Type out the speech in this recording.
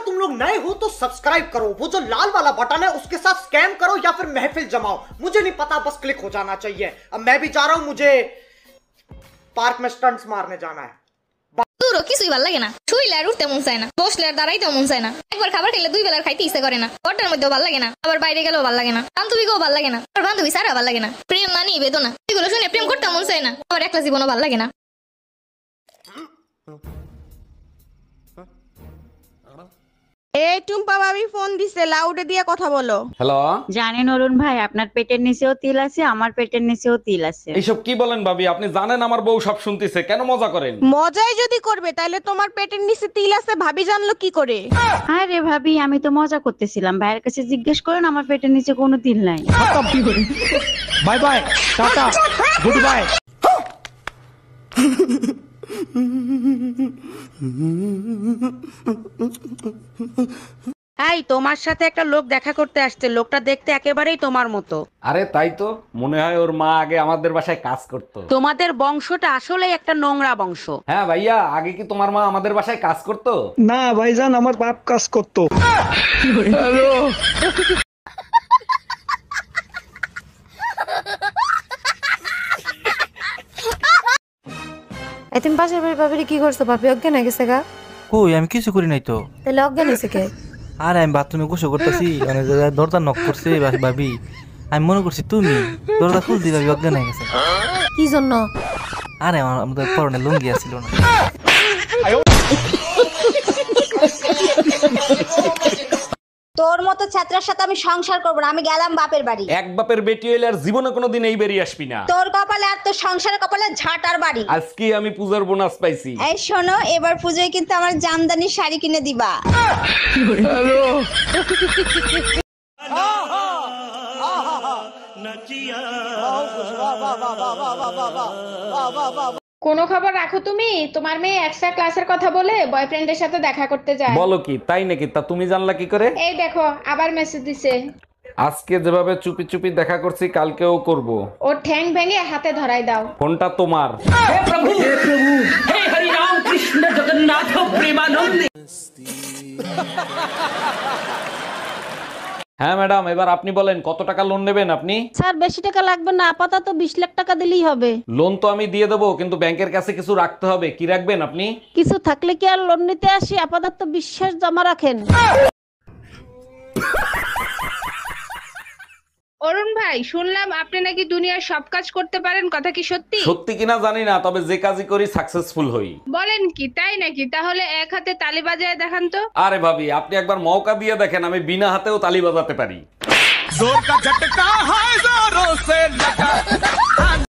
तुम लोग नए हो तो सब्सक्राइब करो, वो जो लाल वाला बटन है उसके साथ स्कैम करो या फिर महफिल जमाओ, मुझे नहीं पता, बस क्लिक हो जाना चाहिए। अब मैं भी जा रहा हूँ, मुझे पार्क में स्टंट्स मारने जाना है। তোরও কিছুই ভালো লাগে না, শুইলে আর উঠতে মন চায় না, বসলে আর দাঁড়াইতেও মন চায় না, একবার খাবার খেলে দুই বেলার খাইতে ইচ্ছা করে না, ঘরটার মধ্যেও ভালো লাগে না, আবার বাইরে গেলেও ভালো লাগে না, বান্ধবীকেও ভালো লাগে না, আর বান্ধবী ছাড়া ভালো লাগে না। প্রেম মানি বেদনা, এগুলো শুনে প্রেম করতে মন চায় না, আবার একলা জীবনও ভালো লাগে না। এই টুম্পা ভাবি ফোন দিছে, লাউডে দিয়ে কথা বলো। হ্যালো, জানেন অরুণ ভাই, আপনার পেটের নিচেও তিল আছে, আমার পেটের নিচেও তিল আছে। এইসব কি বলেন ভাবি? আপনি জানেন আমার বউ সব শুনতেছে, কেন মজা করেন? মজাই যদি করবে তাহলে তোমার পেটের নিচে তিল আছে ভাবি জানলো কি করে? আরে ভাবি, আমি তো মজা করতেছিলাম, ভাইয়ের কাছে জিজ্ঞেস করেন, আমার পেটের নিচে কোনো তিল নাই। Bye bye, tata, good bye. এই তোমার সাথে একটা লোক দেখা করতে আসছে, লোকটা দেখতে একেবারেই তোমার মতো। আরে তাই তো, মনে হয় ওর মা আগে আমাদের বাসায় কাজ করতো। তোমাদের বংশটা আসলেই একটা নোংরা বংশ। হ্যাঁ ভাইয়া, আগে কি তোমার মা আমাদের বাসায় কাজ করতো? না ভাইজান, আমার বাপ কাজ করতো। তুমি পাশের বাড়ির ভাবিরে কি করছো? ভাবি অজ্ঞান হয়ে গেছে গা? কই, আমি কিছু করি নাই তো। তাহলে অজ্ঞান হয়েছে কে? আরে আমি বাথরুমে গোসল করতেছি, মানে দরজা নক করছে ভাবি, আমি মনে করছি তুমি, দরজা খুলতে ভাবি অজ্ঞান হয়ে গেছে। কি জন্য? আরে আমাদের পরনে লুঙ্গি আসছিল না। তোর মতো ছাত্রের সাথে আমি সংসার করব না, আমি গেলাম বাপের বাড়ি। এক বাপের বেটি হইলে আর জীবনে কোনোদিন এই বেরিয়ে আসবি না। তোর কপালে আর তোর সংসারের কপালে ঝাঁটার বাড়ি। আজকে আমি পূজার বোনাস পাইছি। এই শোনো, এবার পুজোয় কিন্তু আমার জামদানি শাড়ি কিনে দিবা। কোনো খবর রাখো তুমি? তোমার মেয়ে এক্সট্রা ক্লাসের কথা বলে বয়ফ্রেন্ডের সাথে দেখা করতে যায়। বলো কি, তাই নাকি? তা তুমি জানলা কি করে? এই দেখো, আবার মেসেজ দিছে। আজকে যেভাবে চুপি চুপি দেখা করছি, কালকেও করব। ওর ঠ্যাং ভেঙে হাতে ধরাই দাও। ফোনটা তোমার। हे हरि राम कृष्ण जगन्नाथ प्रेमानंद। হ্যাঁ ম্যাডাম, এবার আপনি বলেন কত টাকা লোন নেবেন আপনি? স্যার বেশি টাকা লাগবে না, আপাতত 20 লাখ টাকা দিলেই হবে। লোন তো আমি দিয়ে দেবো, কিন্তু ব্যাংকের কাছে কিছু রাখতে হবে। কি রাখবেন আপনি? কিছু থাকলে কি আর লোন নিতে আসি? আপাতত বিশ্বাস জমা রাখেন। অরুণ ভাই, শুনলাম আপনি নাকি দুনিয়ার সব কাজ করতে পারেন, কথা কি সত্যি? সত্যি কিনা জানি না, তবে যে কাজই করি সাকসেসফুল হই। বলেন কি, তাই নাকি? তাহলে এক হাতে তালি বাজায় দেখান তো। আরে ভাবি, আপনি একবার মৌকা দিয়ে দেখেন, আমি বিনা হাতেও তালি বাজাতে পারি। জোর কা ঝটকা है जोर